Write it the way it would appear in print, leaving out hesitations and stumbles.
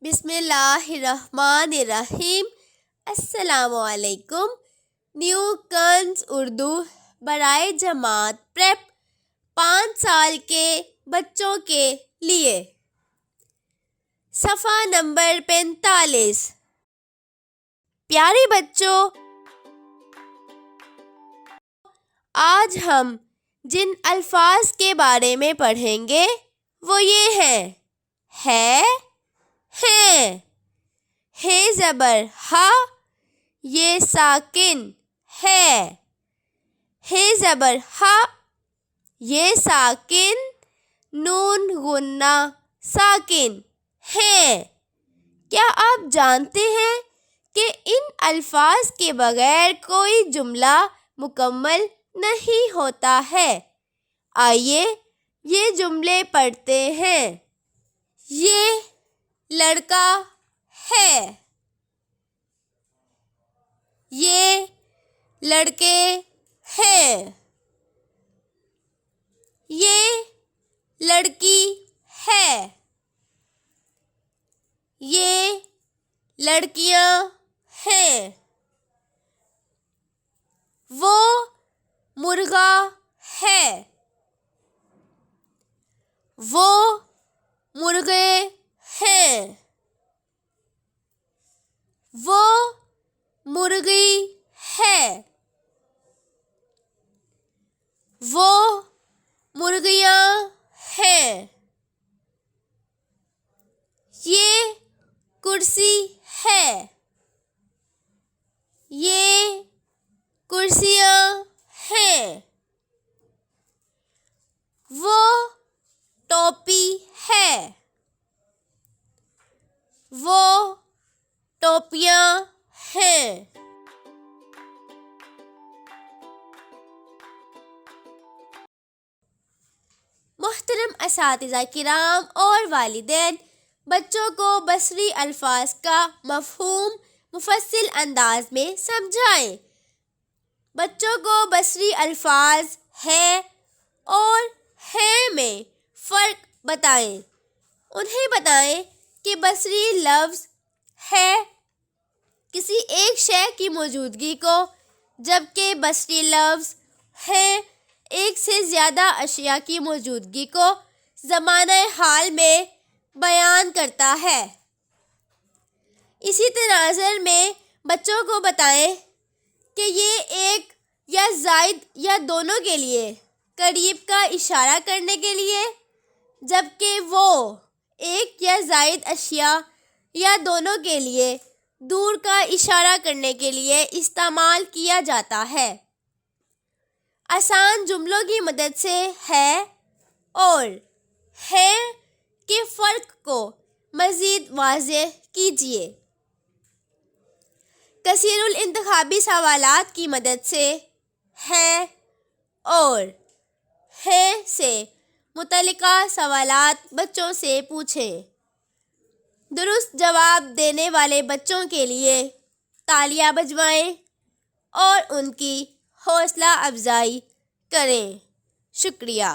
بسم اللہ الرحمن الرحیم۔ السلام علیکم۔ نیو کنز اردو برائے جماعت پریپ 5 سال کے بچوں کے لیے، صفحہ نمبر 45۔ پیارے بچوں، آج ہم جن الفاظ کے بارے میں پڑھیں گے وہ یہ ہیں: ہے، ہیں، ہے زبر ہا، یہ ساکن ہے، ہے زبر ہا، یہ ساکن، نون غنہ ساکن ہیں۔ کیا آپ جانتے ہیں کہ ان الفاظ کے بغیر کوئی جملہ مکمل نہیں ہوتا ہے؟ آئیے یہ جملے پڑھتے ہیں۔ یہ لڑکا ہے، یہ لڑکے ہیں، یہ لڑکی ہے، یہ لڑکیاں ہیں۔ وہ مرغا ہے، وہ مرغے ہیں، وہ مرغی ہے، وہ مرغیاں ہیں۔ یہ کرسی ہے، یہ کرسیاں ہیں۔ وہ ٹوپی ہے، وہ ٹوپیاں ہیں۔ محترم اساتذہ کرام اور والدین، بچوں کو بصری الفاظ کا مفہوم مفصل انداز میں سمجھائیں۔ بچوں کو بصری الفاظ ہے اور ہیں میں فرق بتائیں۔ انہیں بتائیں کہ بصری لفظ ہے کسی ایک شے کی موجودگی کو، جبکہ بصری لفظ ہیں ایک سے زیادہ اشیاء کی موجودگی کو زمانہ حال میں بیان کرتا ہے۔ اسی تناظر میں بچوں کو بتائیں کہ یہ ایک یا زائد یا دونوں کے لیے قریب کا اشارہ کرنے کے لیے، جبکہ وہ ایک یا زائد اشیاء یا دونوں کے لیے دور کا اشارہ کرنے کے لیے استعمال کیا جاتا ہے۔ آسان جملوں کی مدد سے ہے اور ہیں کے فرق کو مزید واضح کیجیے۔ کثیر الانتخابی سوالات کی مدد سے ہے اور ہیں سے متعلقہ سوالات بچوں سے پوچھیں۔ درست جواب دینے والے بچوں کے لیے تالیاں بجوائیں اور ان کی حوصلہ افزائی کریں۔ شکریہ۔